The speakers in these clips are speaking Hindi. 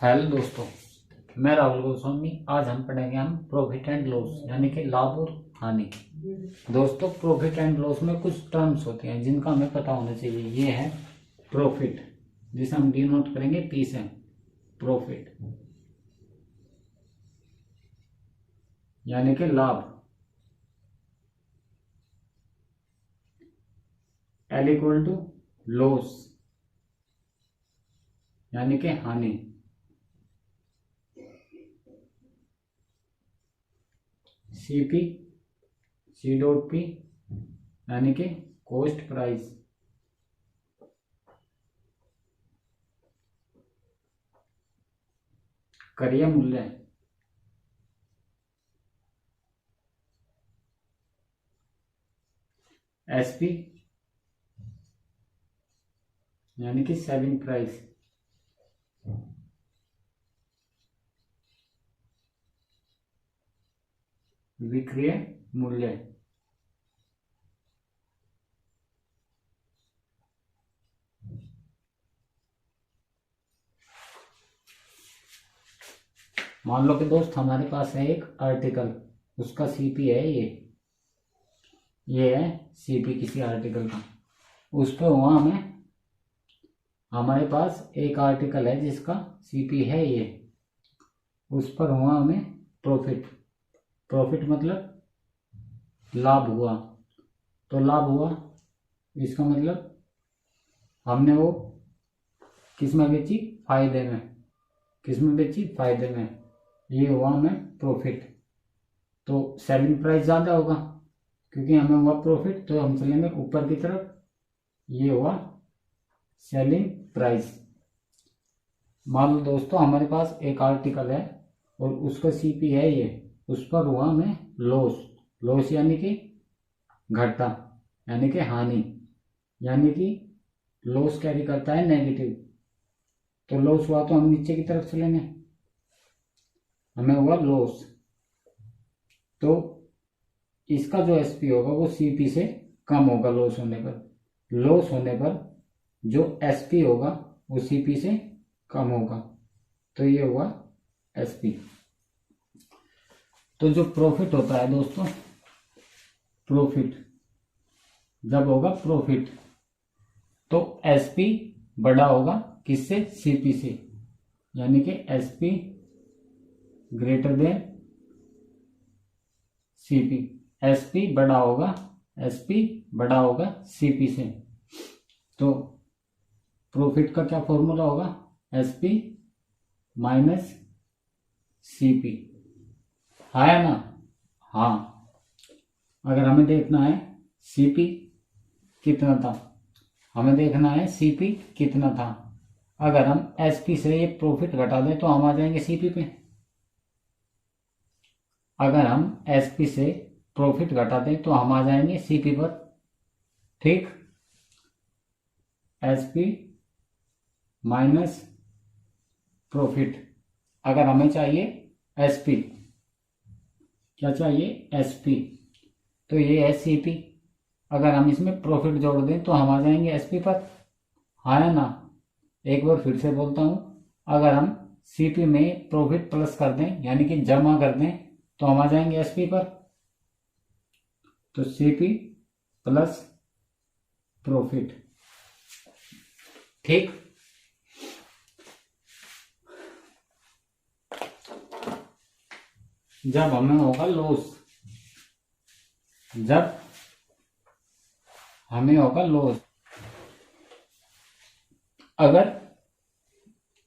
हेलो दोस्तों, मैं राहुल गोस्वामी। आज हम पढ़ेंगे प्रॉफिट एंड लॉस यानी कि लाभ और हानि। दोस्तों, प्रॉफिट एंड लॉस में कुछ टर्म्स होते हैं जिनका हमें पता होना चाहिए। ये है प्रॉफिट, जिसे हम डिनोट करेंगे पी से। प्रॉफिट यानी कि लाभ। एल इक्वल टू लॉस यानी कि हानि। सीपी सी डॉट पी यानी कि कॉस्ट प्राइस। क्रय मूल्य एसपी यानी कि सेलिंग प्राइस। विक्रय मूल्य मान लो कि दोस्त हमारे पास है एक आर्टिकल, उसका सीपी है ये है सीपी किसी आर्टिकल का। उस पर वहां हमें हमारे पास एक आर्टिकल है जिसका सीपी है ये, उस पर हुआ हमें प्रॉफिट। प्रॉफिट मतलब लाभ हुआ। तो लाभ हुआ, इसका मतलब हमने वो किस में बेची? फायदे में। किस में बेची? फायदे में। ये हुआ हमें प्रॉफिट। तो सेलिंग प्राइस ज़्यादा होगा क्योंकि हमें हुआ प्रॉफिट, तो हम चलेंगे ऊपर की तरफ। ये हुआ सेलिंग प्राइस। मान लो दोस्तों हमारे पास एक आर्टिकल है और उसका सीपी है ये, उस पर हुआ हमें लॉस। लॉस यानी कि घाटा यानी कि हानि, यानी कि लॉस कैरी करता है नेगेटिव। तो लॉस हुआ तो हम नीचे की तरफ चलेंगे, हमें हुआ लॉस। तो इसका जो एसपी होगा वो सीपी से कम होगा लॉस होने पर। लॉस होने पर जो एसपी होगा वो सीपी से कम होगा। तो ये हुआ एसपी। तो जो प्रॉफिट होता है दोस्तों, प्रॉफिट जब होगा प्रॉफिट तो एसपी बड़ा होगा किससे? सीपी से। यानी कि SP greater than CP. SP बड़ा होगा, एसपी बड़ा होगा सीपी से। तो प्रॉफिट का क्या फॉर्मूला होगा? SP minus CP. है ना? हाँ। अगर हमें देखना है सीपी कितना था, हमें देखना है सीपी कितना था। अगर हम एसपी से ये प्रॉफिट घटा दें तो हम आ जाएंगे सीपी पे। अगर हम एसपी से प्रॉफिट घटा दें तो हम आ जाएंगे सीपी पर। ठीक। SP minus profit. अगर हमें चाहिए एसपी, क्या चाहिए? एसपी। तो ये है सीपी। अगर हम इसमें प्रॉफिट जोड़ दें तो हम आ जाएंगे एसपी पर। हाँ है ना? एक बार फिर से बोलता हूं, अगर हम सीपी में प्रॉफिट प्लस कर दें यानी कि जमा कर दें तो हम आ जाएंगे एसपी पर। तो सीपी प्लस प्रॉफिट। ठीक। जब हमें होगा लॉस, जब हमें होगा लॉस, अगर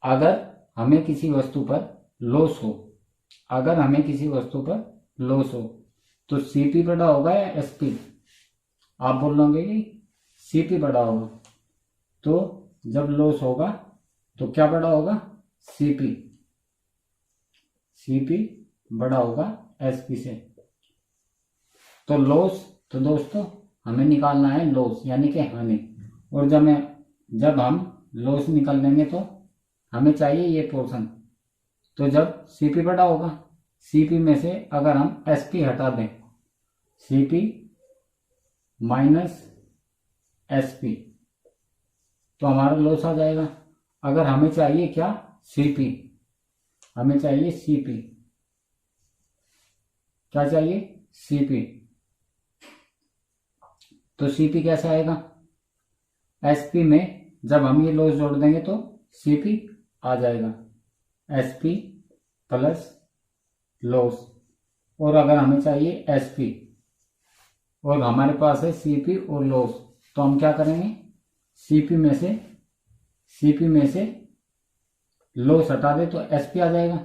अगर हमें किसी वस्तु पर लॉस हो, अगर हमें किसी वस्तु पर लॉस हो तो सीपी बड़ा होगा या एसपी? आप बोल लोगे कि सीपी बड़ा होगा। तो जब लॉस होगा तो क्या बड़ा होगा? सीपी। सीपी बड़ा होगा एसपी से। तो लॉस, तो दोस्तों हमें निकालना है लॉस यानी कि हानि। और जब हम लॉस निकाल लेंगे तो हमें चाहिए ये पोर्शन। तो जब सीपी बड़ा होगा, सीपी में से अगर हम एसपी हटा दें, सीपी माइनस एसपी, तो हमारा लॉस आ जाएगा। अगर हमें चाहिए क्या? सीपी, हमें चाहिए सीपी। क्या चाहिए? सीपी। तो सीपी कैसे आएगा? एसपी में जब हम ये लॉस जोड़ देंगे तो सीपी आ जाएगा, एसपी प्लस लॉस। और अगर हमें चाहिए एसपी और हमारे पास है सीपी और लॉस, तो हम क्या करेंगे? सीपी में से लॉस हटा दे तो एसपी आ जाएगा,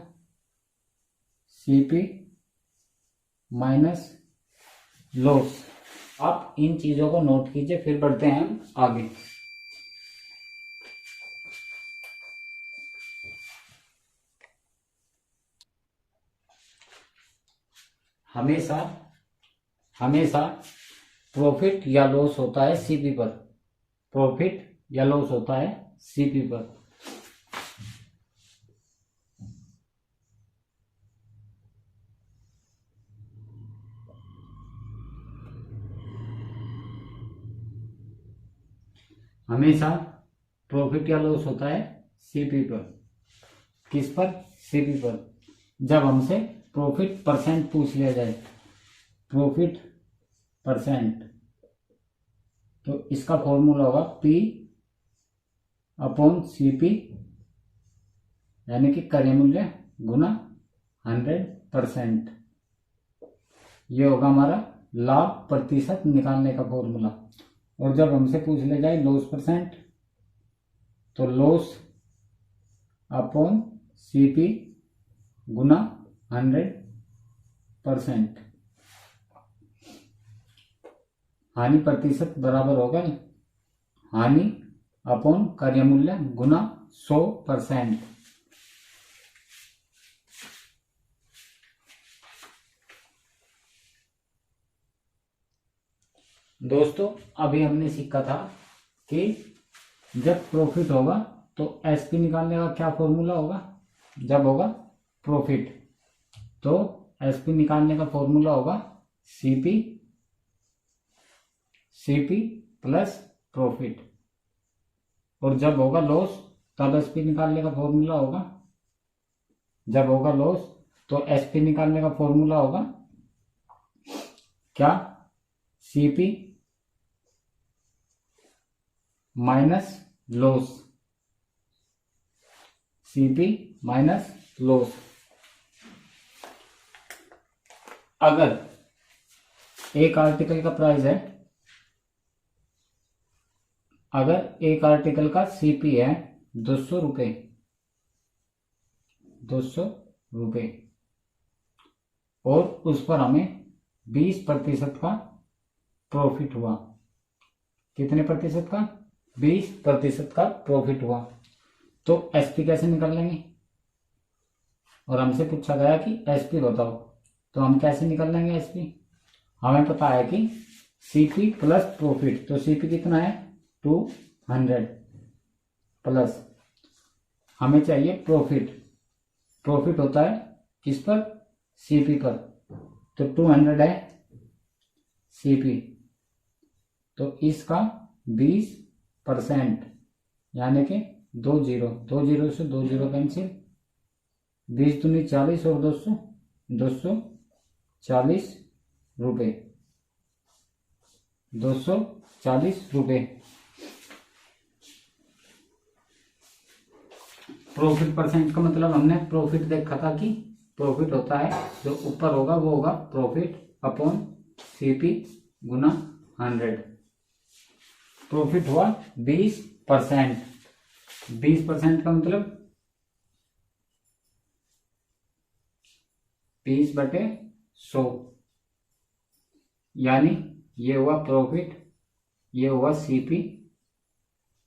सीपी माइनस लॉस। आप इन चीजों को नोट कीजिए, फिर बढ़ते हैं हम आगे। हमेशा प्रॉफिट या लॉस होता है सीपी पर। प्रॉफिट या लॉस होता है सीपी पर। हमेशा प्रॉफिट या लॉस होता है सीपी पर। किस पर? सीपी पर। जब हमसे प्रॉफिट परसेंट पूछ लिया जाए, प्रॉफिट परसेंट, तो इसका फॉर्मूला होगा पी अपॉन सीपी, यानी कि क्रय मूल्य गुना 100%। ये होगा हमारा लाभ प्रतिशत निकालने का फॉर्मूला। और जब हमसे पूछ ले जाए लॉस परसेंट, तो लॉस अपॉन सीपी गुना 100%। हानि प्रतिशत बराबर होगा हानि अपॉन क्रय मूल्य गुना 100%। दोस्तों, अभी हमने सीखा था कि जब प्रॉफिट होगा तो एसपी निकालने का क्या फॉर्मूला होगा। जब होगा प्रॉफिट तो एसपी निकालने का फॉर्मूला होगा सीपी प्लस प्रॉफिट। और जब होगा लॉस तब एसपी निकालने का फॉर्मूला होगा, जब होगा लॉस तो एसपी निकालने का फॉर्मूला होगा क्या? CP minus loss, CP minus loss. अगर एक आर्टिकल का प्राइस है, अगर एक आर्टिकल का सीपी है 200 रुपये, 200 रुपये, और उस पर हमें 20% का प्रॉफिट हुआ। कितने प्रतिशत का? 20% का प्रॉफिट हुआ। तो एसपी कैसे निकाल लेंगे? और हमसे पूछा गया कि एसपी बताओ, तो हम कैसे निकाल लेंगे एसपी? हमें पता है कि सीपी प्लस प्रॉफिट, तो सीपी कितना है? 200 प्लस हमें चाहिए प्रॉफिट। प्रॉफिट होता है किस पर? सीपी पर। तो 200 है सीपी, तो इसका 20%, यानी कि 2 से 2 कैंसिल, 20 दूनी 40 और 240 रुपये, 240 रुपये। प्रॉफिट परसेंट का मतलब हमने प्रॉफिट देखा था कि प्रॉफिट होता है जो ऊपर होगा वो होगा प्रॉफिट अपॉन सीपी गुना 100। प्रॉफिट हुआ 20%। 20% का मतलब 20/100, यानी ये हुआ प्रॉफिट, ये हुआ सीपी।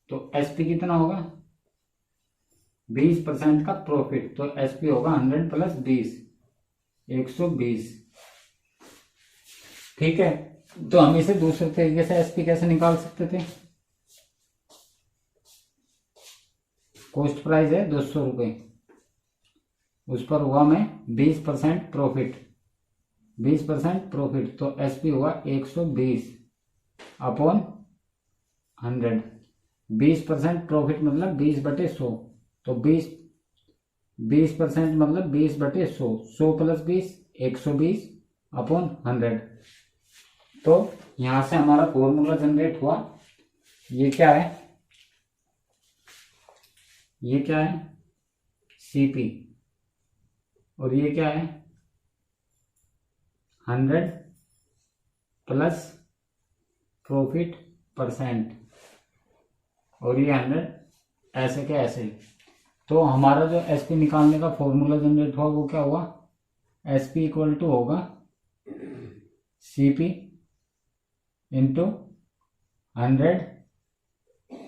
तो एसपी कितना होगा? 20% का प्रॉफिट, तो एसपी होगा 100 प्लस 20, 120। ठीक है, तो हम इसे दूसरे तरीके से एसपी कैसे निकाल सकते थे? कॉस्ट प्राइस है 200 रुपये, उस पर हुआ मैं 20% प्रॉफिट, 20% प्रॉफिट, तो एसपी हुआ 120 अपॉन 100। 20% प्रॉफिट मतलब 20/100, तो 20% मतलब 20/100, 100 + 20 120/100। तो यहां से हमारा फॉर्मूला जनरेट हुआ। ये क्या है, ये क्या है, सीपी, और ये क्या है 100 प्लस प्रॉफिट %, और ये 100 ऐसे के ऐसे। तो हमारा जो एसपी निकालने का फॉर्मूला जनरेट हुआ वो क्या हुआ, एसपी इक्वल टू होगा सीपी इंटू 100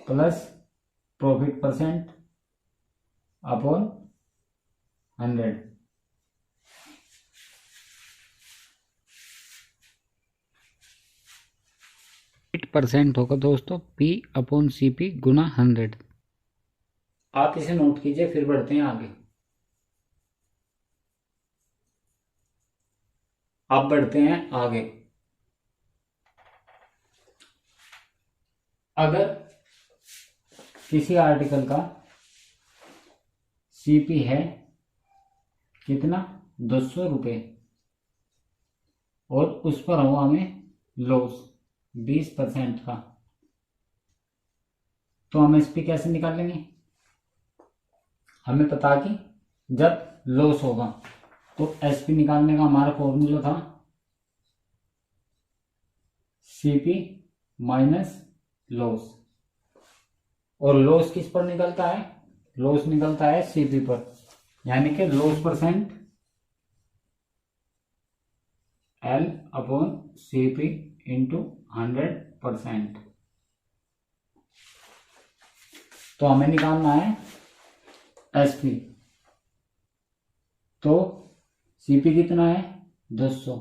प्लस प्रॉफिट %/100। % होगा दोस्तों P/CP गुना 100। आप इसे नोट कीजिए, फिर बढ़ते हैं आगे। अब बढ़ते हैं आगे। अगर किसी आर्टिकल का सीपी है कितना 200 रुपये, और उस पर हुआ हमें लॉस 20% का, तो हम एसपी कैसे निकाल लेंगे। हमें पता कि जब लॉस होगा तो एसपी निकालने का हमारा फॉर्मूला था सीपी माइनस लॉस, और लॉस किस पर निकलता है, लॉस निकलता है सीपी पर, यानी कि लॉस % L/CP इंटू 100%। तो हमें निकालना है एसपी। तो सीपी कितना है 200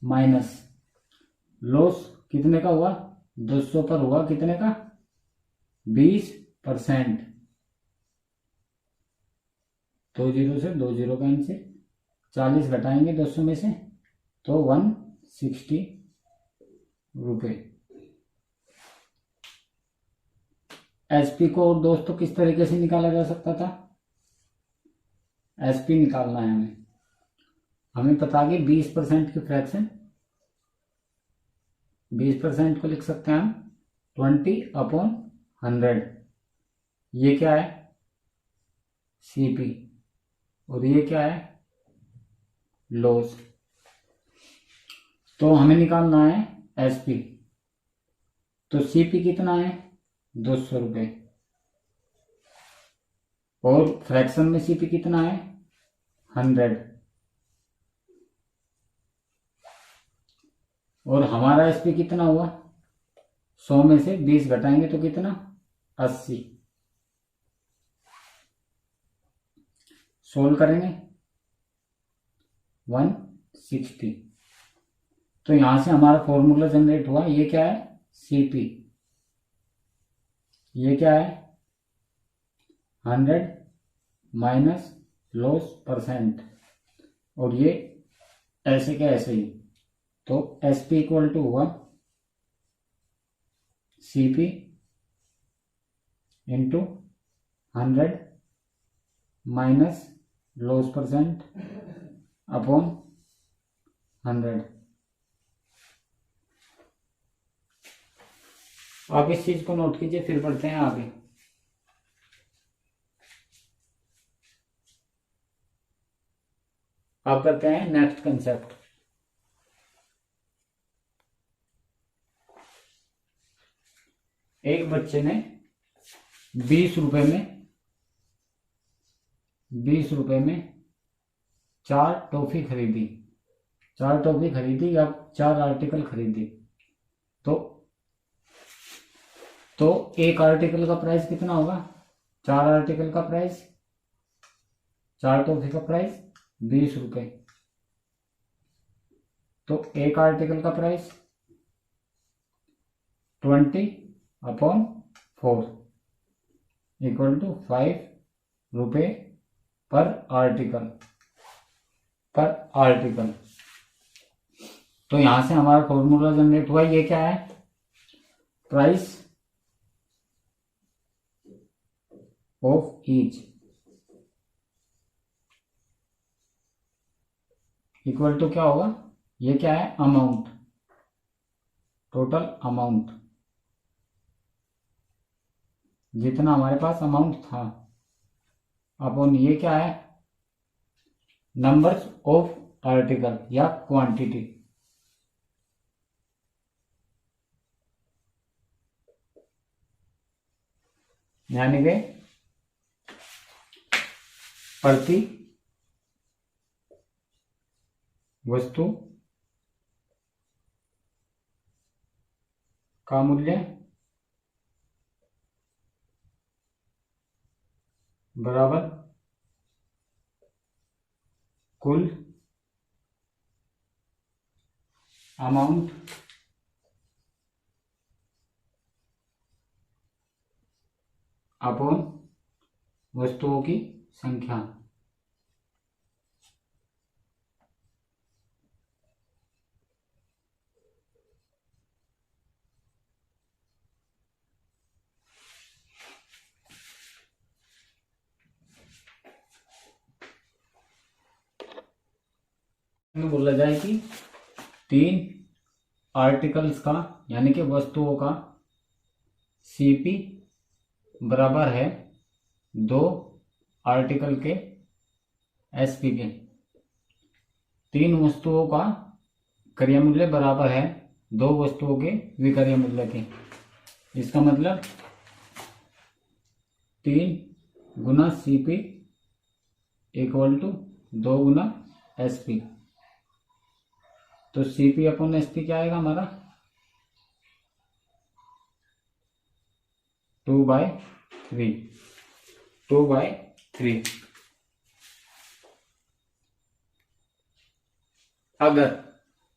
माइनस लॉस कितने का हुआ, 200 पर हुआ कितने का 20%। 2 0 से 2 0 कैंसिल, 40 घटाएंगे 200 में से तो 160 रुपये। एसपी को दोस्तों किस तरीके से निकाला जा सकता था, एसपी निकालना है हमें पता कि 20% की फ्रैक्शन, 20% को लिख सकते हैं हम 20/100। ये क्या है सीपी, और ये क्या है लॉस। तो हमें निकालना है एसपी। तो सीपी कितना है 200 रुपये, और फ्रैक्शन में सीपी कितना है 100, और हमारा एसपी कितना हुआ 100 में से 20 घटाएंगे तो कितना 80। सोल्व करेंगे 160। तो यहां से हमारा फॉर्मूला जनरेट हुआ। ये क्या है सीपी, ये क्या है 100 माइनस लॉस %, और ये ऐसे के ऐसे ही। तो एसपी इक्वल टू हुआ सीपी इंटू 100 माइनस लॉस %/100। आप इस चीज को नोट कीजिए, फिर बढ़ते हैं आगे। आप करते हैं नेक्स्ट कंसेप्ट। एक बच्चे ने 20 रुपए में 4 टॉफी खरीदी, 4 टॉफी खरीदी या 4 आर्टिकल खरीदी। तो एक आर्टिकल का प्राइस कितना होगा, 4 आर्टिकल का प्राइस, 4 टॉफी का प्राइस 20 रुपए। तो एक आर्टिकल का प्राइस 20/4 इक्वल टू 5 रुपए पर आर्टिकल। तो यहां से हमारा फॉर्मूला जनरेट हुआ। ये क्या है price of each, equal to क्या होगा, ये क्या है, अमाउंट, टोटल अमाउंट, जितना हमारे पास अमाउंट था, अपॉन ये क्या है, नंबर्स ऑफ आर्टिकल या क्वांटिटी। यानी कि प्रति वस्तु का मूल्य बराबर कुल अमाउंट अपॉन वस्तुओं की संख्या। में बोला जाए कि 3 आर्टिकल्स का यानी कि वस्तुओं का सीपी बराबर है 2 आर्टिकल के एसपी के। 3 वस्तुओं का क्रय मूल्य बराबर है 2 वस्तुओं के विक्रय मूल्य के। इसका मतलब 3 गुना सीपी इक्वल टू 2 गुना एसपी। तो सीपी अपॉन एसपी क्या आएगा हमारा, 2/3, 2/3। अगर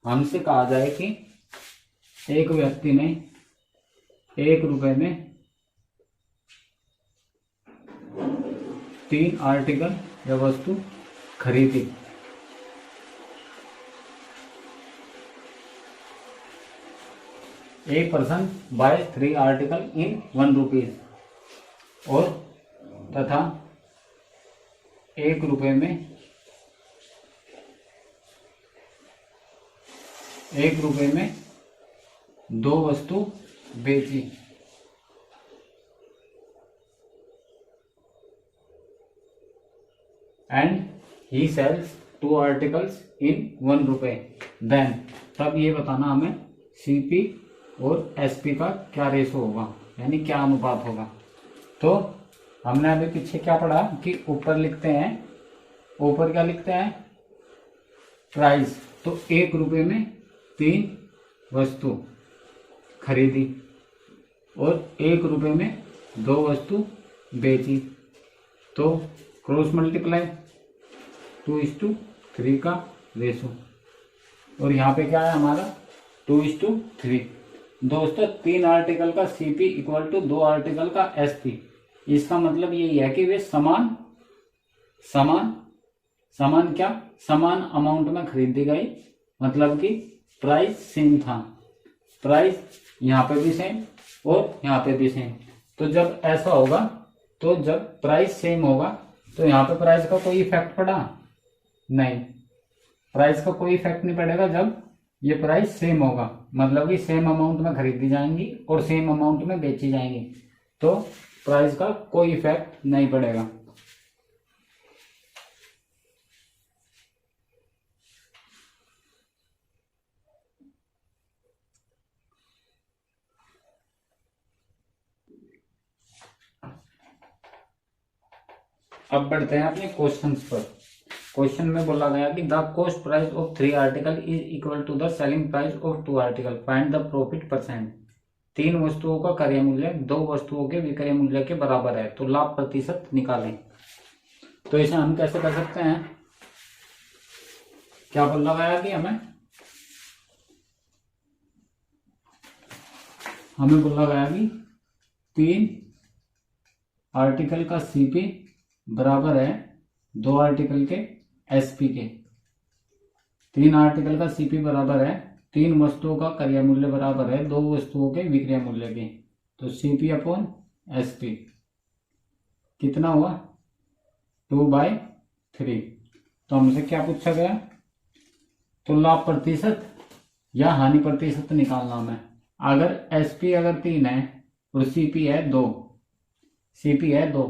हमसे कहा जाए कि एक व्यक्ति ने 1 रुपए में 3 आर्टिकल या वस्तु खरीदी, a person buy 3 article in 1 rupees, और तथा 1 रुपए में 2 वस्तु बेची, एंड ही सेल्स 2 आर्टिकल्स इन 1 रुपए, देन तब ये बताना हमें सीपी और एसपी का क्या रेशो होगा, यानी क्या अनुपात होगा। तो हमने अभी पीछे क्या पढ़ा कि ऊपर लिखते हैं, ऊपर क्या लिखते हैं, प्राइस। तो 1 रुपए में 3 वस्तु खरीदी और 1 रुपए में 2 वस्तु बेची, तो क्रॉस मल्टीप्लाई 2:3 का रेशो। और यहाँ पे क्या है हमारा 2:3। दोस्तों 3 आर्टिकल का सीपी इक्वल टू 2 आर्टिकल का एसपी। इसका मतलब यही है कि वे समान क्या, समान अमाउंट में खरीदी गई, मतलब कि प्राइस सेम था, प्राइस यहाँ पे भी सेम और यहाँ पे भी सेम। तो जब ऐसा होगा, तो जब प्राइस सेम होगा तो यहाँ पे प्राइस का कोई इफेक्ट पड़ा नहीं, प्राइस का कोई इफेक्ट नहीं पड़ेगा जब ये प्राइस सेम होगा, मतलब कि सेम अमाउंट में खरीदी जाएंगी और सेम अमाउंट में बेची जाएंगी, तो प्राइस का कोई इफेक्ट नहीं पड़ेगा। अब बढ़ते हैं अपने क्वेश्चंस पर। क्वेश्चन में बोला गया कि the cost price of 3 article is equal to the selling price of 2 article, find the profit %। 3 वस्तुओं का क्रय मूल्य 2 वस्तुओं के विक्रय मूल्य के बराबर है, तो लाभ प्रतिशत निकालें। तो इसे हम कैसे कर सकते हैं, क्या बोला गया कि हमें बोला गया कि 3 आर्टिकल का सीपी बराबर है 2 आर्टिकल के एसपी के। 3 आर्टिकल का सीपी बराबर है 3 वस्तुओं का क्रय मूल्य बराबर है 2 वस्तुओं के विक्रय मूल्य के। तो सीपी अपॉन एसपी कितना हुआ, 2/3। तो हमसे क्या पूछा गया तो लाभ प्रतिशत या हानि प्रतिशत निकालना हमें। अगर एसपी अगर 3 है और सीपी है 2, सीपी है 2,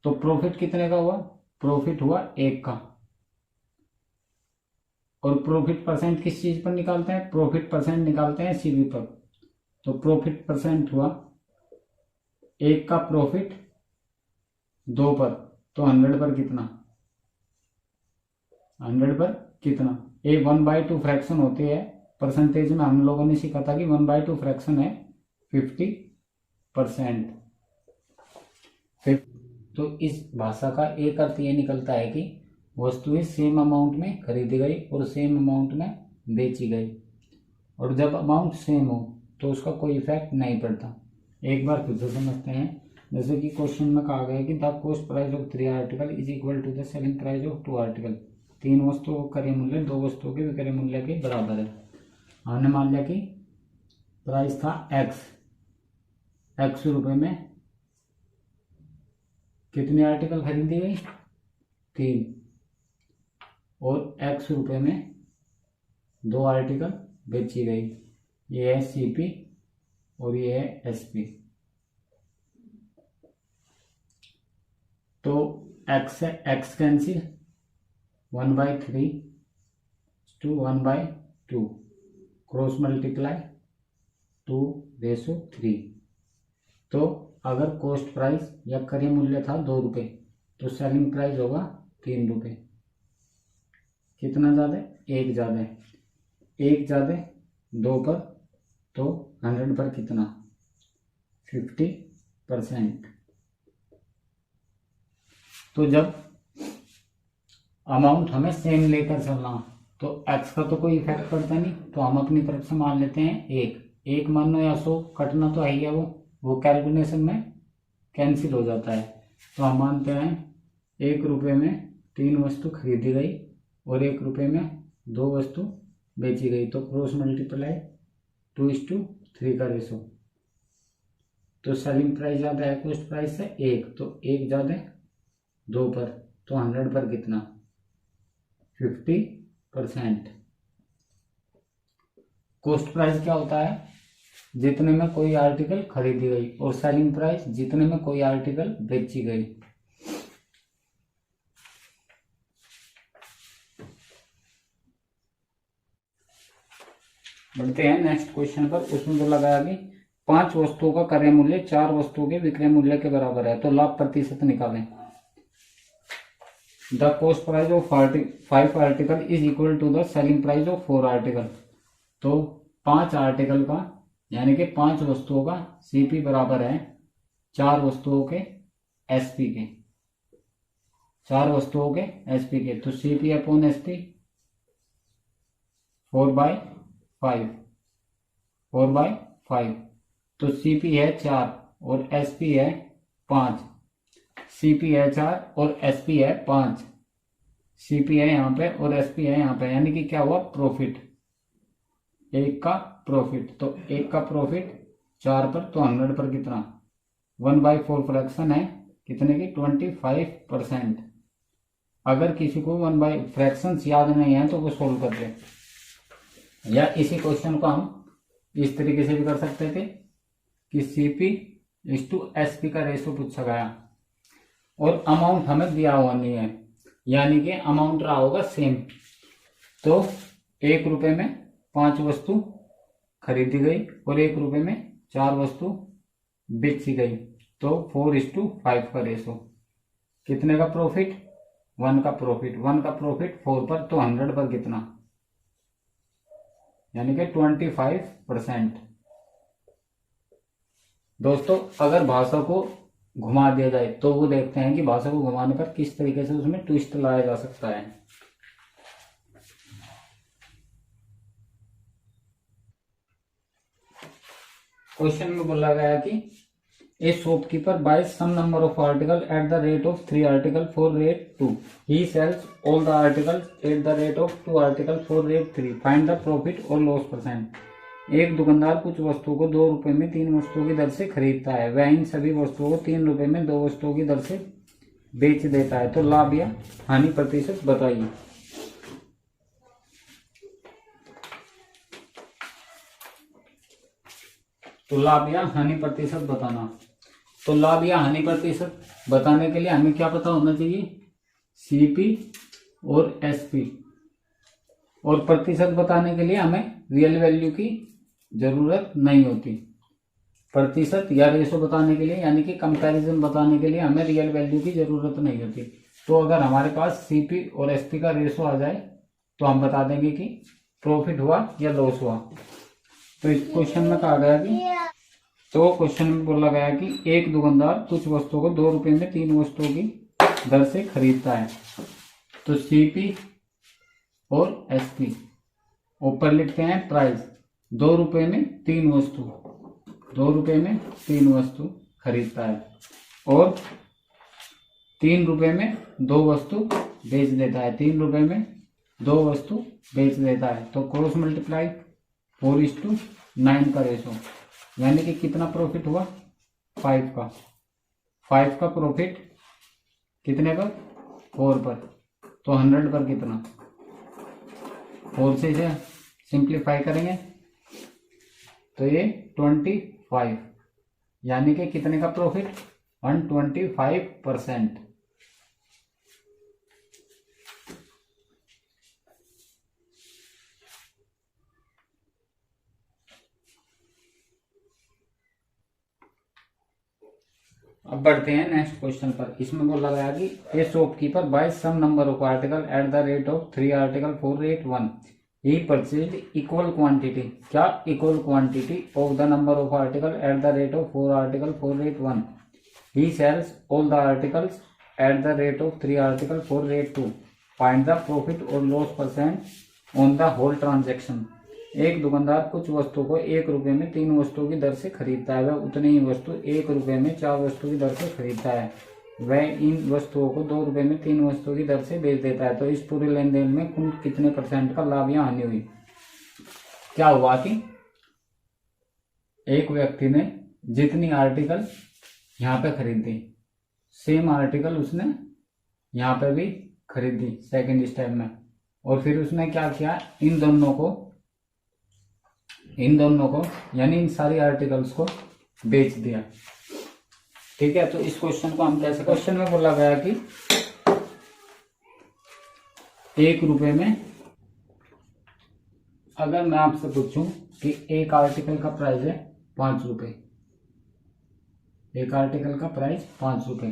तो प्रॉफिट कितने का हुआ? प्रॉफिट हुआ 1 का। और प्रॉफिट परसेंट किस चीज पर निकालते हैं? प्रॉफिट परसेंट निकालते हैं सीपी पर। तो प्रॉफिट परसेंट हुआ 1 का प्रॉफिट 2 पर, तो 100 पर कितना? 100 पर कितना? ये 1/2 फ्रैक्शन होती है। परसेंटेज में हम लोगों ने सीखा था कि 1/2 फ्रैक्शन है 50%। तो इस भाषा का एक अर्थ ये निकलता है कि वस्तुएं सेम अमाउंट में खरीदी गई और सेम अमाउंट में बेची गई, और जब अमाउंट सेम हो तो उसका कोई इफेक्ट नहीं पड़ता। एक बार फिर से समझते हैं। जैसे कि क्वेश्चन में कहा गया कि the cost price of 3 article is equal to the selling price of 2 article. 3 वस्तुओं का क्रय मूल्य 2 वस्तुओं के विक्रय मूल्य के बराबर है। हमने मान लिया कि प्राइस था x रुपए में कितनी आर्टिकल खरीदी गई? 3। और x रुपए में 2 आर्टिकल बेची गई। ये है सीपी और ये है एसपी। तो x से x cancel, 1/3 to 1/2 cross multiply 2/3। तो अगर कॉस्ट प्राइस या क्रय मूल्य था 2 रुपये, तो सेलिंग प्राइस होगा 3 रुपये। कितना ज्यादा? 1 ज्यादा। 1 ज्यादा 2 पर, तो 100 पर कितना? 50%। तो जब अमाउंट हमें सेम लेकर चलना, तो x का तो कोई इफेक्ट पड़ता नहीं, तो हम अपनी तरफ से मान लेते हैं 1 मानो या 100, कटना तो है ही है, वो कैलकुलेशन में कैंसिल हो जाता है। तो हम मानते हैं 1 रुपये में 3 वस्तु खरीदी गई और 1 रुपये में 2 वस्तु बेची गई। तो क्रॉस मल्टीप्लाई 2:3 का रेशो। तो सेलिंग प्राइस ज्यादा है कॉस्ट प्राइस से 1, तो 1 ज्यादा 2 पर, तो 100 पर कितना? 50%। कॉस्ट प्राइस क्या होता है? जितने में कोई आर्टिकल खरीदी गई, और सेलिंग प्राइस जितने में कोई आर्टिकल बेची गई। बढ़ते हैं नेक्स्ट क्वेश्चन पर। उसमें तो लगाया कि 5 वस्तुओं का क्रय मूल्य 4 वस्तुओं के विक्रय मूल्य के बराबर है, तो लाभ प्रतिशत निकालें। The cost price of 5 article is equal to the selling price of 4 article. तो 5 आर्टिकल का यानी कि 5 वस्तुओं का सीपी बराबर है 4 वस्तुओं के एसपी के। 4 वस्तुओं के एसपी के, तो सीपी अपॉन एसपी 4/5। तो सीपी है 4 और एसपी है 5। सीपी है 4 और एसपी है 5। सीपी है यहाँ पे और एसपी है यहाँ पे, यानी कि क्या हुआ? प्रॉफिट। 1 का प्रॉफिट, तो 1 का प्रॉफिट 4 पर, तो 100 पर कितना? 1/4 फ्रैक्शन है कितने की? 25%। अगर किसी को फ्रैक्शन याद नहीं है तो वो सोल्व कर ले, या इसी क्वेश्चन को हम इस तरीके से भी कर सकते थे कि सीपी इस टू एसपी का रेशो पूछा गया और अमाउंट हमें दिया हुआ नहीं है, यानी कि अमाउंट रहा होगा सेम। तो 1 रुपये में 5 वस्तु खरीदी गई और 1 रुपये में 4 वस्तु बेची गई, तो 4:5 का रेशो। कितने का प्रॉफिट? 1 का प्रॉफिट। 1 का प्रॉफिट 4 पर, तो 100 पर कितना? यानी कि 25%। दोस्तों अगर भाषा को घुमा दिया जाए तो वो देखते हैं कि भाषा को घुमाने पर किस तरीके से उसमें ट्विस्ट लाया जा सकता है। क्वेश्चन में बोला गया कि a shopkeeper buys some number of article at the rate of 3 article for rate 2। He sells all the articles at the rate of 2 article for rate 3। Find the profit और लॉस परसेंट। एक दुकानदार कुछ वस्तुओं को 2 रुपए में 3 वस्तुओं की दर से खरीदता है। वह इन सभी वस्तुओं को 3 रुपए में 2 वस्तुओं की दर से बेच देता है। तो लाभ या हानि प्रतिशत बताइए। तो लाभ या हानि प्रतिशत बताना। तो लाभ या हानि प्रतिशत बताने के लिए हमें क्या पता होना चाहिए, सीपी और एसपी। और प्रतिशत बताने के लिए हमें रियल वैल्यू की जरूरत नहीं होती। प्रतिशत या रेशो बताने के लिए यानी कि कंपैरिजन बताने के लिए हमें रियल वैल्यू की जरूरत नहीं होती। तो अगर हमारे पास सीपी और एसपी का रेशो आ जाए तो हम बता देंगे कि प्रॉफिट हुआ या लॉस हुआ। तो इस क्वेश्चन में कहा गया कि, तो क्वेश्चन में बोला गया कि एक दुकानदार कुछ वस्तुओं को 2 रुपए में 3 वस्तुओं की दर से खरीदता है। तो सीपी और एसपी ऊपर लिखते हैं प्राइस, 2 रुपए में 3 वस्तु, 2 रुपए में 3 वस्तु खरीदता है और 3 रुपए में 2 वस्तु बेच देता है, 3 रुपए में 2 वस्तु बेच देता है। तो क्रॉस मल्टीप्लाई 4:9 का रेशो, यानी कि कितना प्रॉफिट हुआ, 5 का। 5 का प्रॉफिट कितने पर, 4 पर। तो 100 पर कितना, 4 से इसे सिंप्लीफाई करेंगे तो ये 25, यानी कि कितने का प्रॉफिट, 125%। अब बढ़ते हैं नेक्स्ट क्वेश्चन पर। इसमें बोला गया कि a shopkeeper buy some number of article at the rate of 3 article for rate 1, he purchased equal quantity, क्या equal quantity of the number of article at the rate of 4 article for rate 1, he sells all the articles at the rate of 3 article for rate 2, find the profit or loss percent on the whole transaction। एक दुकानदार कुछ वस्तुओं को 1 रुपए में 3 वस्तुओं की दर से खरीदता है, वह उतनी ही वस्तु 1 रुपए में 4 वस्तु की दर से खरीदता है, वह इन वस्तुओं को 2 रुपए में 3 वस्तुओं की दर से बेच देता है। तो इस पूरे लेन देन में कुल कितने % का लाभ या हानि हुई। क्या हुआ कि एक व्यक्ति ने जितनी आर्टिकल यहाँ पे खरीदी, सेम आर्टिकल उसने यहाँ पे भी खरीदी सेकंड स्टेप में, और फिर उसने क्या किया, इन दोनों को यानी इन सारी आर्टिकल्स को बेच दिया। ठीक है, तो इस क्वेश्चन को हम कैसे, क्वेश्चन में बोला गया कि 1 रुपए में, अगर मैं आपसे पूछूं कि एक आर्टिकल का प्राइस है 5 रुपए, एक आर्टिकल का प्राइस 5 रुपए,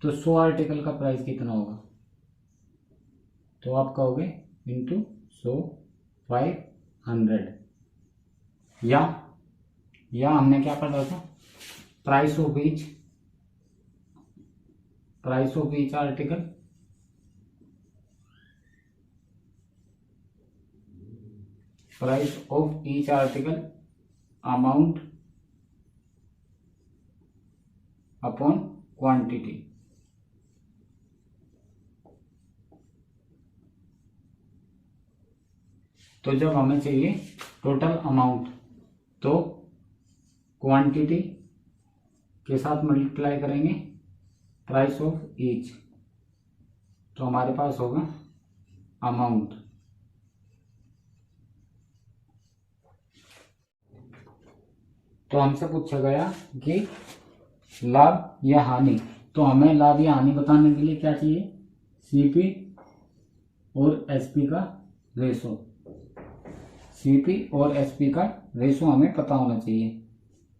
तो 100 आर्टिकल का प्राइस कितना होगा, तो आप कहोगे इंटू 100 500, या हमने क्या पढ़ा था, price of each article amount upon quantity. तो जब हमें चाहिए टोटल अमाउंट तो क्वांटिटी के साथ मल्टीप्लाई करेंगे प्राइस ऑफ ईच, तो हमारे पास होगा अमाउंट। तो हमसे पूछा गया कि लाभ या हानि, तो हमें लाभ या हानि बताने के लिए क्या चाहिए, सीपी और एसपी का रेशो, सीपी और एसपी का रेशो हमें पता होना चाहिए।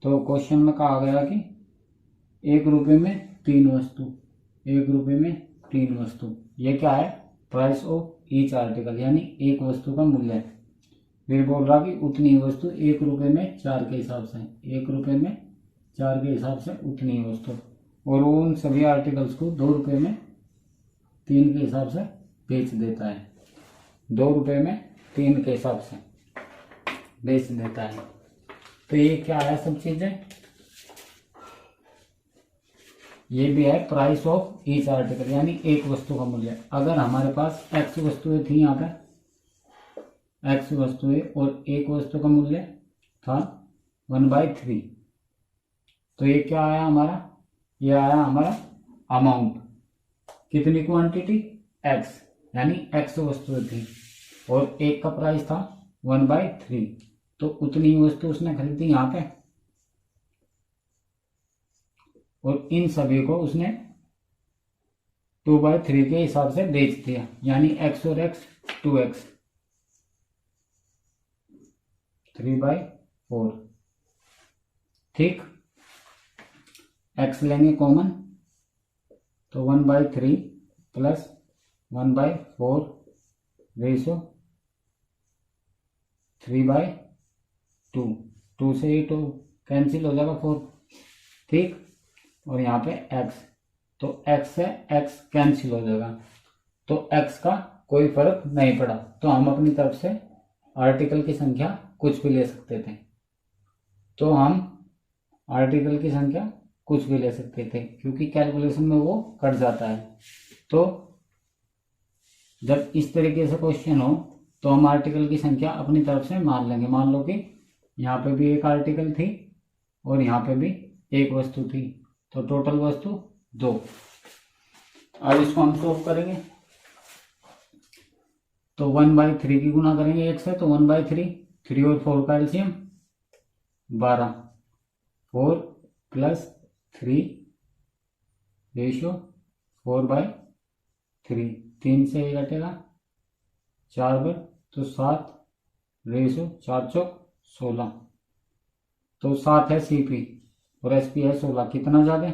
तो क्वेश्चन में कहा गया कि 1 रुपए में 3 वस्तु, 1 रुपए में 3 वस्तु, ये क्या है, प्राइस ऑफ ईच आर्टिकल, यानी एक वस्तु का मूल्य है। फिर बोल रहा कि उतनी वस्तु 1 रुपए में 4 के हिसाब से, 1 रुपए में 4 के हिसाब से उतनी वस्तु, और वो उन सभी आर्टिकल्स को 2 रुपए में 3 के हिसाब से बेच देता है, 2 रुपए में 3 के हिसाब से बेच देता है। तो ये क्या है, सब चीजें, ये भी है प्राइस ऑफ ईच आर्टिकल, यानी एक वस्तु का मूल्य। अगर हमारे पास एक्स वस्तुएं थी, यहाँ पे एक्स वस्तुएं और एक वस्तु का मूल्य था 1/3, तो ये क्या आया हमारा, ये आया हमारा अमाउंट। कितनी क्वांटिटी, एक्स, यानी एक्स वस्तुएं थी और एक का प्राइस था 1/3, तो उतनी वस्तु उसने खरीदी यहाँ पे और इन सभी को उसने 2/3 के हिसाब से बेच दिया, यानी x और x 2x 3/4। ठीक, x लेंगे कॉमन तो 1/3 प्लस 1/4 रेशो 3/2, 2 से ही 2 कैंसिल हो जाएगा 4। ठीक, और यहाँ पे x, तो x से x कैंसिल हो जाएगा, तो x का कोई फर्क नहीं पड़ा। तो हम अपनी तरफ से आर्टिकल की संख्या कुछ भी ले सकते थे, तो हम आर्टिकल की संख्या कुछ भी ले सकते थे क्योंकि कैलकुलेशन में वो कट जाता है। तो जब इस तरीके से क्वेश्चन हो तो हम आर्टिकल की संख्या अपनी तरफ से मान लेंगे। मान लो कि यहाँ पे भी एक आर्टिकल थी और यहाँ पे भी एक वस्तु थी, तो टोटल वस्तु 2। अब इसको हम सोल्व करेंगे तो 1/3 की गुना करेंगे 1 से, तो 1/3, 3 और 4 का एलसीएम 12, 4 प्लस 3 रेशियो 4/3, 3 से ये घटेगा 4 बार, तो 7 रेशियो 4 चौक 16, तो 7 है सीपी और एसपी है 16। कितना ज्यादा?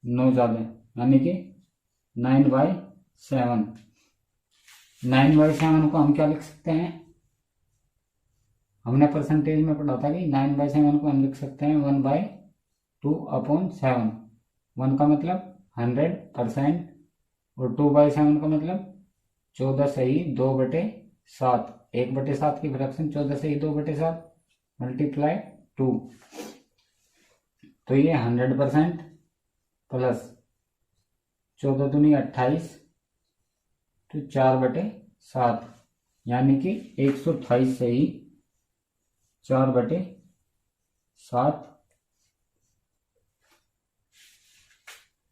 9 ज्यादा, यानी कि 9/7। 9/7 को हम क्या लिख सकते हैं? हमने परसेंटेज में पढ़ा था कि 9/7 को हम लिख सकते हैं 1/2/7। 1 का मतलब 100% और 2/7 का मतलब 14 सही 2/7। 1/7 की फ्रैक्शन 14 सही 2/7 मल्टीप्लाई 2, तो ये 100% प्लस 14 दूनी 28, तो 4/7, यानी कि 128 सही 4/7।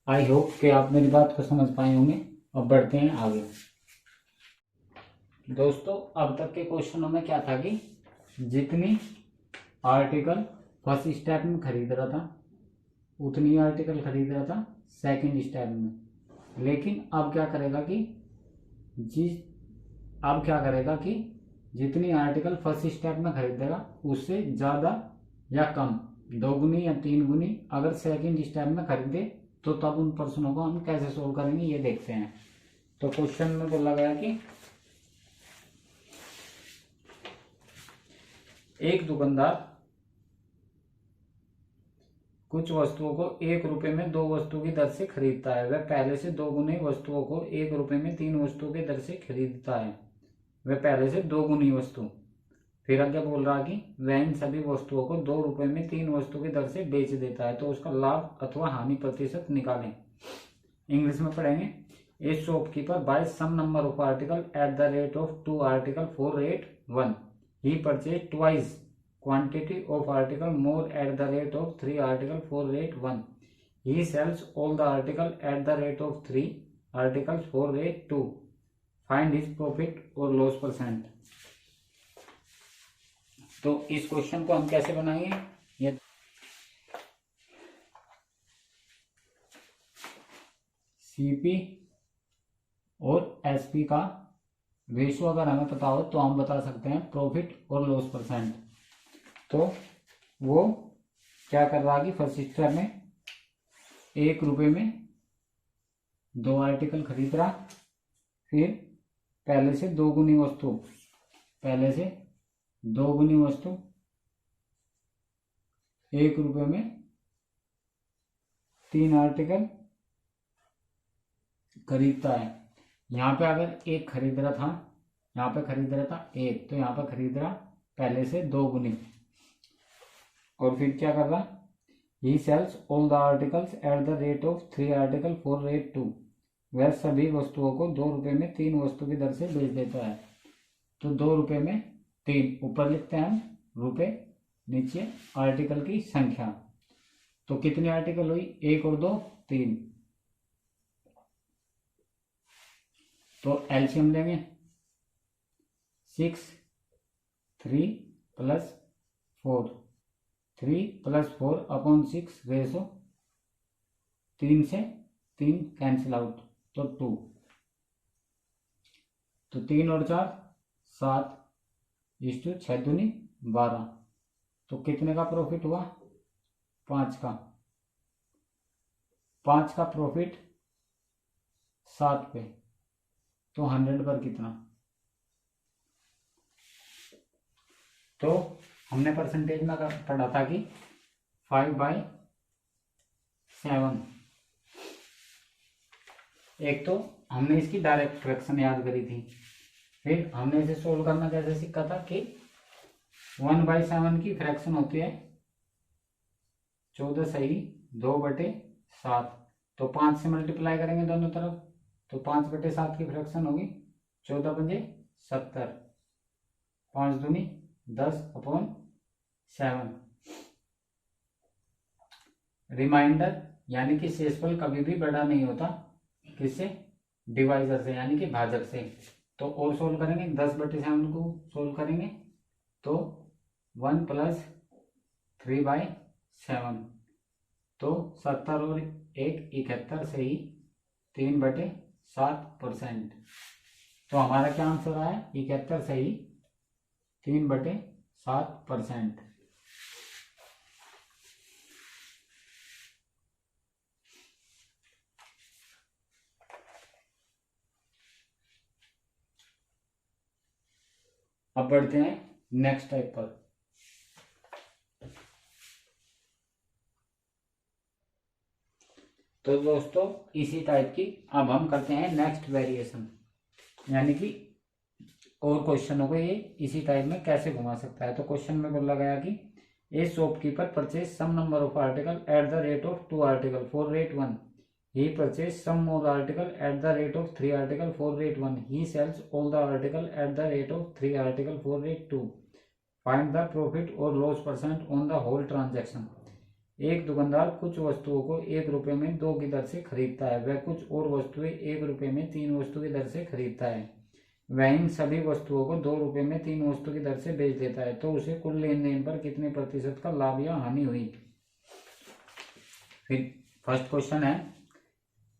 आई होप कि आप मेरी बात को समझ पाए होंगे। अब बढ़ते हैं आगे। दोस्तों, अब तक के क्वेश्चनों में क्या था कि जितनी आर्टिकल फर्स्ट स्टेप में खरीद रहा था उतनी आर्टिकल खरीद रहा था सेकंड स्टेप में। लेकिन अब क्या करेगा कि जितनी आर्टिकल फर्स्ट स्टेप में खरीदेगा उससे ज़्यादा या कम, 2 गुनी या 3 गुनी अगर सेकंड स्टेप में खरीदे, तो तब उन प्रश्नों को हम कैसे सोल्व करेंगे ये देखते हैं। तो क्वेश्चन में बोला गया कि एक दुकानदार कुछ वस्तुओं को 1 रुपए में 2 वस्तु की दर से खरीदता है। वह पहले से 2 गुनी वस्तुओं को 1 रुपए में 3 वस्तुओं की दर से खरीदता है। वह पहले से 2 गुनी वस्तु, फिर आगे बोल रहा कि वह इन सभी वस्तुओं को 2 रुपए में 3 वस्तु की दर से बेच देता है, तो उसका लाभ अथवा हानि प्रतिशत निकालें। इंग्लिश में पढ़ेंगे। A shopkeeper buy some number of article at the rate of 2 article for rate 1। He purchase twice quantity of article more at the rate of 3 article for rate 1. He sells all the article at the rate of 3 articles for rate 2. Find his profit or loss percent. तो इस क्वेश्चन को हम कैसे बनाएंगे? ये सीपी और एसपी का रेशियो अगर हमें पता हो तो हम बता सकते हैं प्रॉफिट और लॉस परसेंट। तो वो क्या कर रहा है कि फर्स्ट स्टेप में 1 रुपए में 2 आर्टिकल खरीद रहा, फिर पहले से 2 गुनी वस्तु 1 रुपए में 3 आर्टिकल खरीदता है। यहाँ पे अगर 1 खरीद रहा था, यहाँ पे खरीद रहा था 1, तो यहाँ पे खरीद रहा पहले से 2 गुनी, और फिर क्या कर रहा? He sells all the articles at the rate of 3 article for rate 2। वह सभी वस्तुओं को 2 रुपए में 3 वस्तु की दर से बेच देता है। तो 2 रुपए में 3, ऊपर लिखते हैं रुपए, नीचे आर्टिकल की संख्या। तो कितनी आर्टिकल हुई? 1 और 2 3। तो एलसीएम लेंगे 6, 3 प्लस 4, 3+4/6 रेशो 3 से 3 कैंसिल आउट तो 2, तो 3 और 4 7 इस टू 6 दूनी 12, तो कितने का प्रॉफिट हुआ? 5 का। 5 का प्रॉफिट 7 पे, तो 100 पर कितना? तो हमने परसेंटेज में पढ़ा था कि 5/7। एक तो हमने इसकी डायरेक्ट फ्रैक्शन याद करी थी, फिर हमने इसे सोल्व करना कैसे सीखा था कि 1/7 की फ्रैक्शन होती है 14 सही 2/7, तो 5 से मल्टीप्लाई करेंगे दोनों तरफ, तो 5/7 की फ्रैक्शन होगी 14×70, 5 दूनी 10/7। रिमाइंडर यानी कि शेषफल कभी भी बड़ा नहीं होता, किससे? डिवाइजर से यानी कि भाजक से। तो और सोल्व करेंगे 10/7 को सोल्व करेंगे तो 1 + 3/7, तो 70 और 1 71 से ही 3/7%। तो हमारा क्या आंसर आया? 71 से ही 3/7%। अब बढ़ते हैं नेक्स्ट टाइप पर। तो दोस्तों इसी टाइप की अब हम करते हैं नेक्स्ट वेरिएशन, यानी कि और क्वेश्चनों को ये इसी टाइप में कैसे घुमा सकता है। तो क्वेश्चन में बोला गया कि a shopkeeper purchase some number of article at the rate of 2 article for rate 1, he purchased some more article at the rate of 3 article for rate 1, he sells all the article at the rate of 3 article for rate 2, find the profit or loss percent on the whole transaction। एक दुकानदार कुछ वस्तुओं को 1 रुपए में 2 की दर से खरीदता है, वह कुछ और वस्तुएं 1 रुपए में 3 वस्तु की दर से खरीदता है, वह इन सभी वस्तुओं को 2 रुपए में 3 वस्तु की दर से बेच देता है, तो उसे कुल लेन देन पर कितने प्रतिशत का लाभ या हानि हुई। फिर फर्स्ट क्वेश्चन है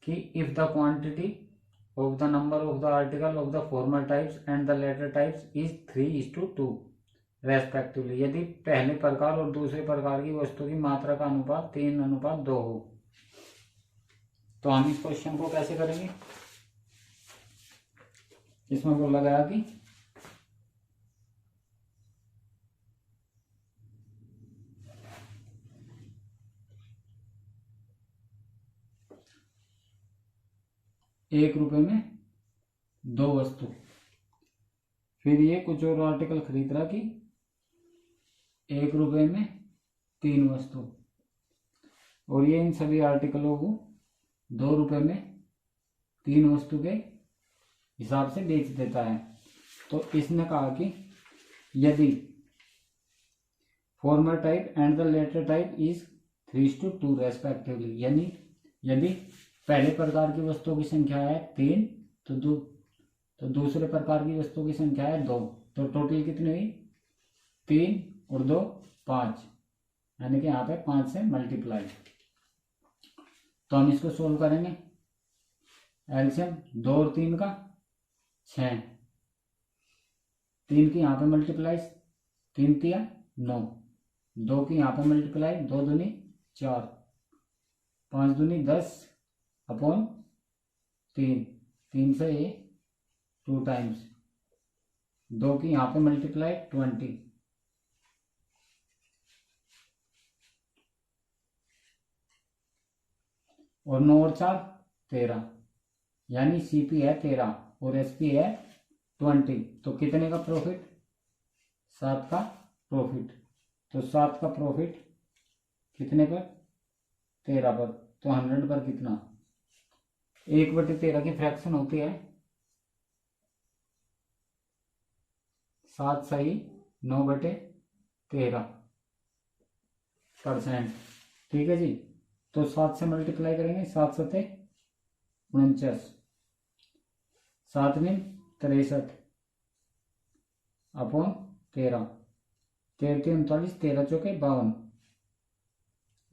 कि if the quantity of the number of the article of the former types and the latter types is 3:2 respectively, यदि पहले प्रकार और दूसरे प्रकार की वस्तु की मात्रा का अनुपात 3:2 हो, तो हम इस क्वेश्चन को कैसे करेंगे? इसमें बोला गया कि एक रुपए में 2 वस्तु, फिर ये कुछ और आर्टिकल खरीद रहा कि 1 रुपए में 3 वस्तु, और ये इन सभी आर्टिकलों को 2 रुपए में 3 वस्तु के हिसाब से बेच देता है। तो इसने कहा कि यदि former type and the latter type is 3:2 respectively, यानी यदि पहले प्रकार की वस्तुओं की संख्या है 3 तो दूसरे प्रकार की वस्तुओं की संख्या है 2, तो टोटल कितनी हुई? 3 और 2 5, यानी कि यहाँ पे 5 से मल्टीप्लाई। तो हम इसको सोल्व करेंगे, एलसीएम 2 और 3 का 6, 3 की यहाँ पे मल्टीप्लाई 3 3 9, 2 की यहाँ पे मल्टीप्लाई 2 दूनी 4, 5 दूनी 10/3, 3 से ये 2 टाइम्स, 2 की यहाँ पे मल्टीप्लाई 20, और 9 और 4 13, यानी सीपी है 13 और एसपी है 20, तो कितने का प्रॉफिट? 7 का प्रॉफिट। तो 7 का प्रॉफिट कितने पर? 13 पर, तो 100 पर कितना? 1/13 की फ्रैक्शन होती है 7 सही 9/13%। ठीक है जी, तो 7 से मल्टीप्लाई करेंगे, 7 7 49, 7 में 63 अपॉन 13, 13 39, 13 चौके 52,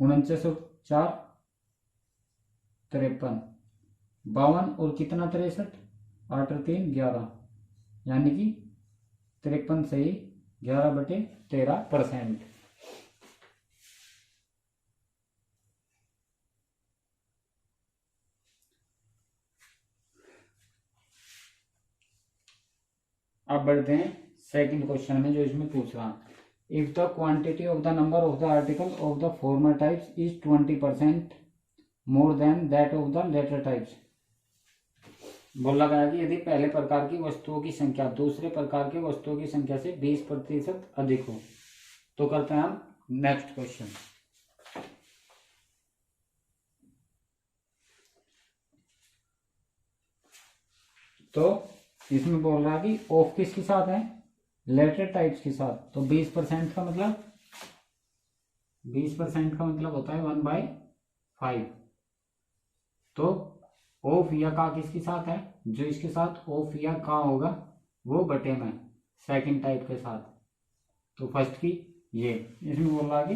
49 53 52 और कितना 63, 8 और 3 11, यानी कि 53 सही 11/13%। अब बढ़ते हैं सेकंड क्वेश्चन में, जो इसमें पूछ रहा है, if the quantity of the number of the article of the former types is 20% more than that of the latter types. बोला गया कि यदि पहले प्रकार की वस्तुओं की संख्या दूसरे प्रकार की वस्तुओं की संख्या से 20% अधिक हो, तो करते हैं हम नेक्स्ट क्वेश्चन। तो इसमें बोल रहा है कि ऑफ किसके साथ है, लेटर टाइप्स के साथ। तो 20% का मतलब 20% का मतलब होता है 1/5। तो ऑफ या का किसके साथ है, जो इसके साथ ऑफ या का होगा वो बटे में सेकंड टाइप के साथ। तो फर्स्ट की ये, इसमें बोल रहा है कि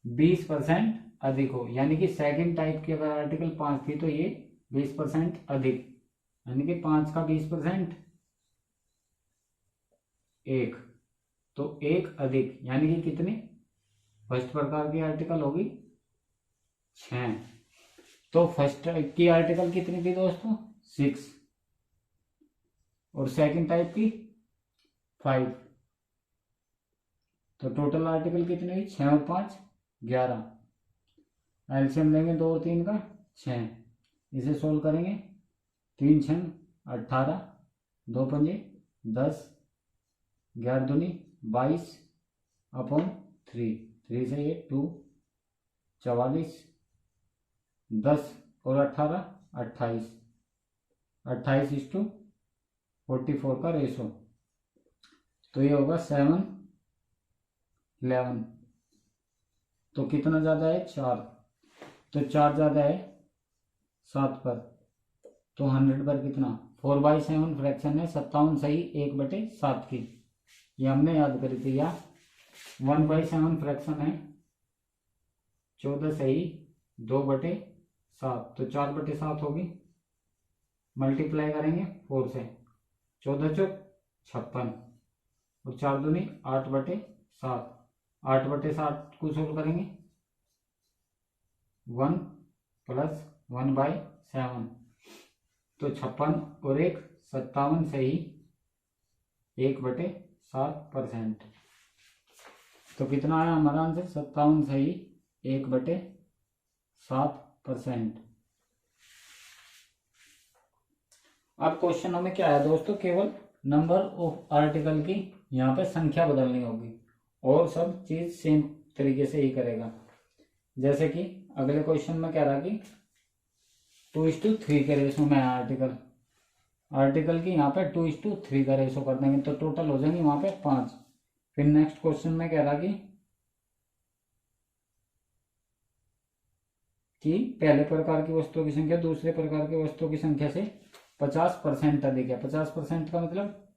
20% अधिक हो, यानी कि सेकंड टाइप की अगर आर्टिकल 5 थी तो ये 20% अधिक, यानी कि 5 का 20% 1, तो 1 अधिक यानी कि कितनी, फर्स्ट प्रकार की आर्टिकल होगी 6। तो फर्स्ट की आर्टिकल कितनी थी दोस्तों, 6, और सेकंड टाइप की 5। तो टोटल आर्टिकल कितनी हुई, 6 और 5 11। एलसीएम लेंगे 2 और 3 का 6, इसे सोल्व करेंगे, 3 6 18, 2 पंजे 10, 11 दूनी 22 अपॉन 3, 3 से ये 2 44, 10 और 18 28, 28:44 का रेशो। तो ये होगा 7 11। तो कितना ज्यादा है, 4। तो 4 ज्यादा है 7 पर, तो 100 पर कितना, 4/7 फ्रैक्शन है 57 सही 1/7 की, ये हमने याद करी थी। या 1/7 फ्रैक्शन है 14 सही 2/7, तो 4/7 होगी। मल्टीप्लाई करेंगे 4 से, 14 चौक 56 और 4 दूनी 8/7, 8/7 को सोल्व करेंगे 1 + 1/7, तो 56 और 1 57 सही 1/7%। तो कितना आया हमारा आंसर, 57 सही 1/7%। अब क्वेश्चनों में क्या है दोस्तों, केवल नंबर ऑफ आर्टिकल की यहाँ पे संख्या बदलनी होगी और सब चीज सेम तरीके से ही करेगा। जैसे कि अगले क्वेश्चन में कह रहा कि 2:3 के रेशो में है आर्टिकल की यहाँ पे 2:3 का रेशो कर देंगे, तो टोटल हो जाएंगे वहां पे 5। फिर नेक्स्ट क्वेश्चन में कह रहा कि पहले प्रकार की वस्तुओं की संख्या दूसरे प्रकार की वस्तुओं की संख्या से 50% अधिक है। 50% का मतलब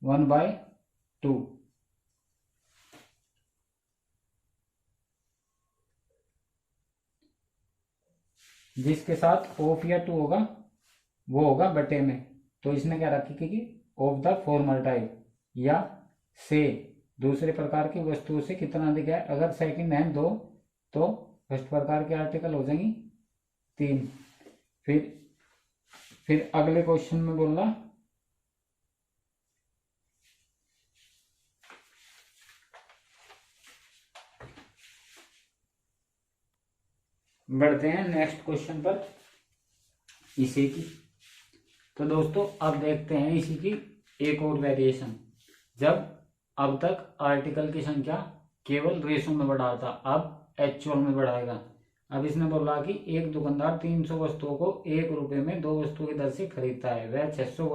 1/2। जिसके साथ ऑफ या टू होगा वो होगा बटे में। तो इसने क्या रखी कि ऑफ द फॉर्मल टाइप या से दूसरे प्रकार की वस्तुओं से कितना अधिक है। अगर सेकंड है 2 तो फर्स्ट प्रकार के आर्टिकल हो जाएंगी 3। फिर अगले क्वेश्चन में बोल रहा बढ़ते हैं नेक्स्ट क्वेश्चन पर इसी की। तो दोस्तों अब देखते हैं इसी की एक और वेरिएशन। जब अब तक आर्टिकल की संख्या केवल रेशो में बढ़ा था, अब एक्चुअल में बढ़ाएगा। अब इसने बोला कि एक दुकानदार 300 वस्तुओं को 1 रुपए में 2 वस्तुओं की दर से खरीदता है। वह 600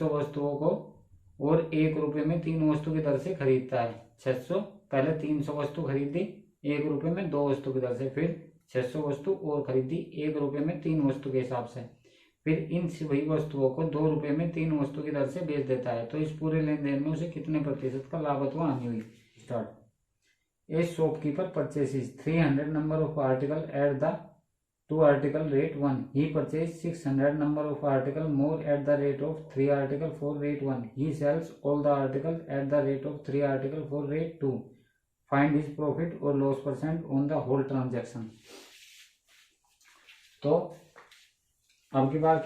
वस्तुओं को और 1 रुपए में 3 वस्तु की दर से खरीदता है। 600 पहले 300 वस्तु खरीदी 1 रुपए में 2 वस्तु की दर से, फिर 600 वस्तु और खरीदी 1 रुपए में 3 वस्तु के हिसाब से। फिर इन सभी वस्तुओं को 2 रुपए में 3 वस्तु की दर से बेच देता है, तो इस पूरे लेन देन में उसे कितने प्रतिशत का लाभ अथवा हानि हुई। Start. A shopkeeper purchases 300 number of article at the two article rate 1. He purchased 600 number of article more at the rate of 3 article for rate 1. He sells all the articles at the rate of 3 article for rate 2. Find his profit or loss percent on the whole transaction. तो अब की बार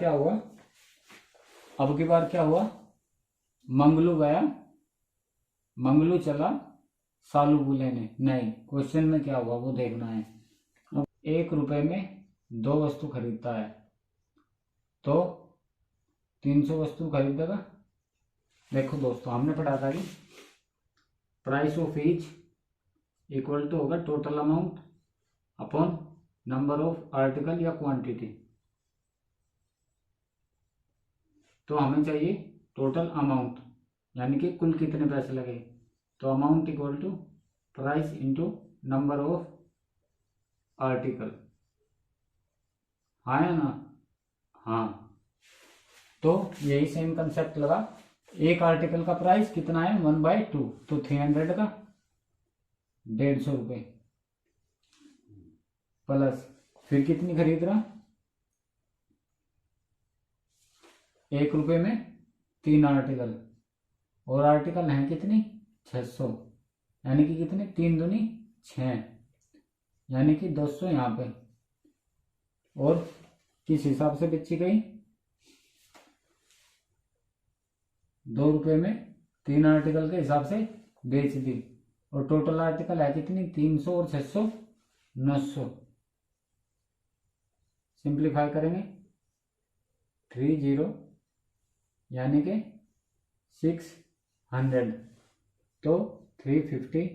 क्या हुआ, मंगलू गया, मंगलू चला सालू को लेने। नहीं, क्वेश्चन में क्या हुआ वो देखना है। अब 1 रुपए में 2 वस्तु खरीदता है तो 300 वस्तु खरीदेगा। देखो दोस्तों, हमने पढ़ा था कि price of each equal to होगा total amount upon number of article या क्वांटिटी। तो हमें चाहिए टोटल अमाउंट, यानी कि कुल कितने पैसे लगे। तो amount equal to price into number of article. हाँ या ना? हाँ। तो यही सेम कंसेप्ट लगा। एक आर्टिकल का प्राइस कितना है 1/2, तो 300 का 150 रुपये प्लस फिर कितनी खरीद रहा, 1 रुपये में 3 आर्टिकल, और आर्टिकल हैं कितनी 600, यानी कि कितने 3 दूनी 6, यानी कि 200 यहाँ पे। और किस हिसाब से बेची गई, 2 रुपये में 3 आर्टिकल के हिसाब से बेच दी। और टोटल आर्टिकल है कितनी 300 और 600 900। सिंप्लीफाई करेंगे 30 यानी कि 600, तो 350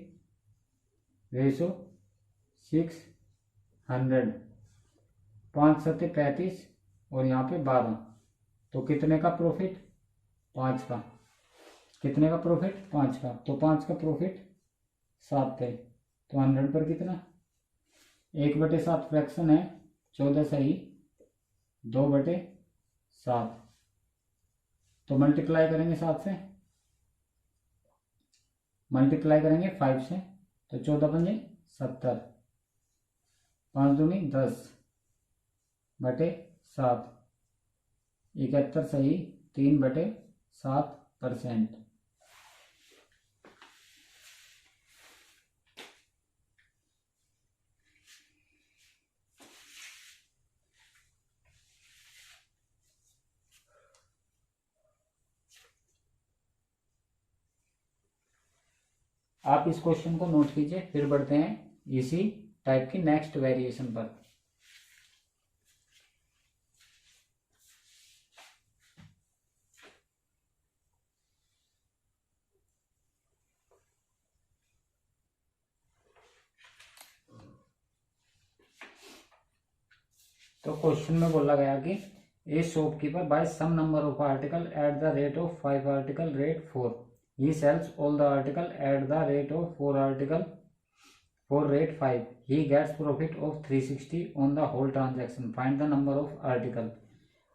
रेशो 600, 5 7 35 और यहाँ पे 12, तो कितने का प्रॉफिट 5 का। कितने का प्रॉफिट 5 का, तो 5 का प्रॉफिट 7 है। तो 100 पर कितना 1/7 फ्रैक्शन है 14 सही 2/7, तो मल्टीप्लाई करेंगे 7 से, मल्टीप्लाई करेंगे 5 से, तो 14 पंजे 70, 5 दूनी 10/7, 71 सही 3/7%। आप इस क्वेश्चन को नोट कीजिए, फिर बढ़ते हैं इसी टाइप की नेक्स्ट वेरिएशन पर। तो क्वेश्चन में बोला गया कि a shopkeeper buy some number of article at the rate of 5 article rate 4. He sells all the article at the rate of 4 article for rate 5. He gets profit of 360 on the whole transaction. Find the number of article.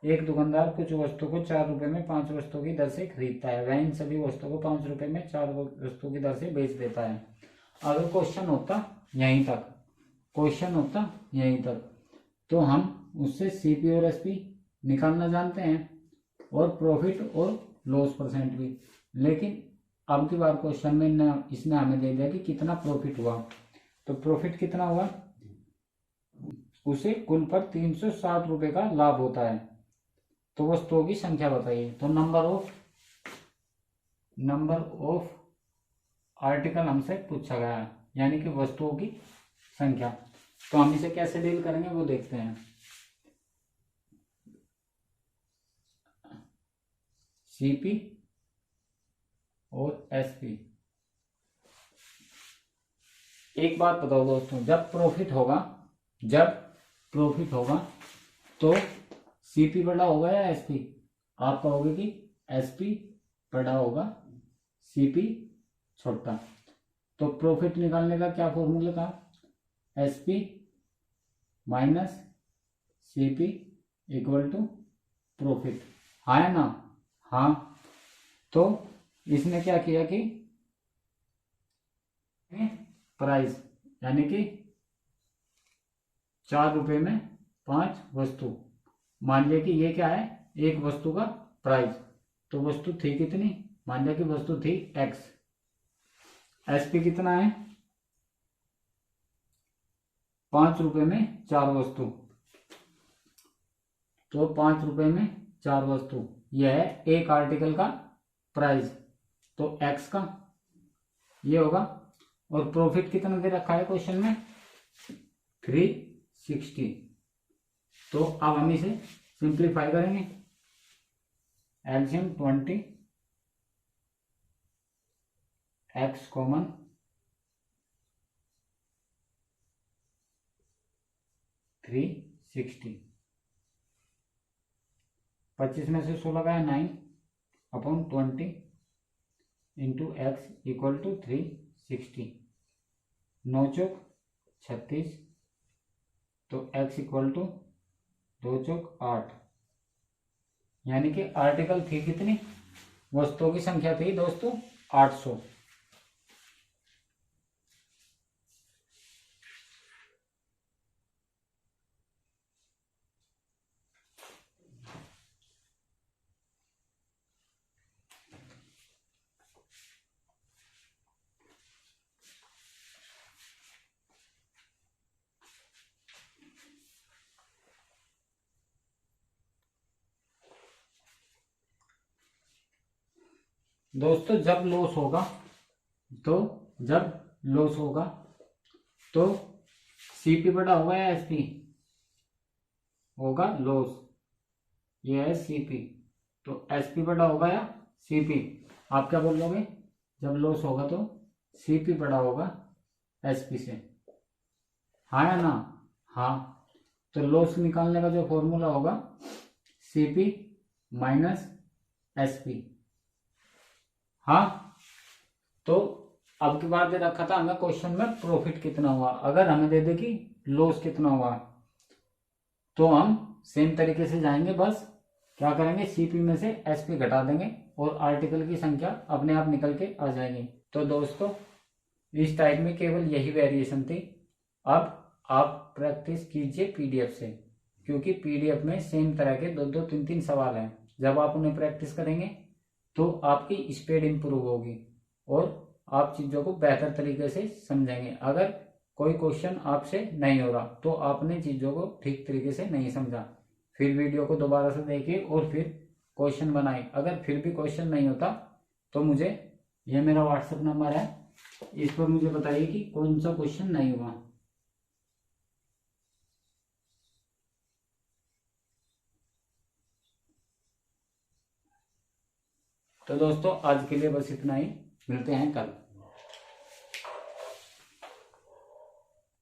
एक दुकानदार कुछ वस्तु को 4 रुपए में 5 वस्तु की दर से खरीदता है, वह इन सभी वस्तुओं को 5 रुपए में 4 वस्तु की दर से बेच देता है। अगर क्वेश्चन होता यहीं तक, क्वेश्चन होता यहीं तक, तो हम उससे सीपी और एसपी निकालना जानते हैं और प्रॉफिट और लॉस परसेंट भी। लेकिन अब की बार क्वेश्चन में इसने हमें दे दिया कि कितना प्रॉफिट हुआ। तो प्रॉफिट कितना हुआ, उसे कुल पर 360 रुपए का लाभ होता है। तो वस्तुओं की संख्या बताइए। तो नंबर ऑफ आर्टिकल हमसे पूछा गया है, यानी कि वस्तुओं की संख्या। तो हम इसे कैसे डील करेंगे वो देखते हैं। सीपी और एसपी। एक बात बताओ दोस्तों, जब प्रॉफिट होगा तो सीपी बड़ा होगा या एसपी? आप कहोगे कि एसपी बड़ा होगा, सीपी छोटा। तो प्रॉफिट निकालने का क्या फॉर्मूला था, SP minus CP equal to profit. हाँ है ना? हाँ, तो इसने क्या किया कि प्राइस यानी कि 4 रुपए में 5 वस्तु। मान लिया कि ये क्या है, एक वस्तु का प्राइस। तो वस्तु थी कितनी, मान लिया कि वस्तु थी एक्स। एसपी कितना है, 5 रुपए में 4 वस्तु। तो 5 रुपए में 4 वस्तु, यह है एक आर्टिकल का प्राइस। तो एक्स का ये होगा। और प्रॉफिट कितना दे रखा है क्वेश्चन में, 360। तो अब हम इसे सिंप्लीफाई करेंगे। LCM 20, x common, 360। 25 में से 16 गया 9 upon 20 into X equal to 360। 9 चौक 36। तो एक्स इक्वल टू 2 चौक 8। यानी कि आर्टिकल थी कितनी, वस्तुओं की संख्या थी दोस्तों 800। दोस्तों जब लॉस होगा, तो जब लॉस होगा तो सीपी बड़ा होगा या एसपी होगा, लॉस। ये है सीपी। तो एसपी बड़ा होगा या सीपी, आप क्या बोल लोगे, जब लॉस होगा तो सीपी बड़ा होगा एसपी से। हाँ या ना? हाँ। तो लॉस निकालने का जो फॉर्मूला होगा, सीपी माइनस एसपी। हाँ, तो अब की बार दे रखा था हमें क्वेश्चन में प्रॉफिट कितना हुआ। अगर हमें दे दे कि लॉस कितना हुआ, तो हम सेम तरीके से जाएंगे, बस क्या करेंगे, सीपी में से एसपी घटा देंगे और आर्टिकल की संख्या अपने आप निकल के आ जाएगी। तो दोस्तों इस टाइप में केवल यही वेरिएशन थी। अब आप प्रैक्टिस कीजिए पीडीएफ से, क्योंकि पीडीएफ में सेम तरह के 2-2, 3-3 सवाल हैं। जब आप उन्हें प्रैक्टिस करेंगे तो आपकी स्पीड इंप्रूव होगी और आप चीजों को बेहतर तरीके से समझेंगे। अगर कोई क्वेश्चन आपसे नहीं हो रहा तो आपने चीजों को ठीक तरीके से नहीं समझा, फिर वीडियो को दोबारा से देखिए और फिर क्वेश्चन बनाइए। अगर फिर भी क्वेश्चन नहीं होता तो मुझे, यह मेरा व्हाट्सएप नंबर है, इस पर मुझे बताइए कि कौन सा क्वेश्चन नहीं हुआ। तो दोस्तों आज के लिए बस इतना ही, मिलते हैं कल।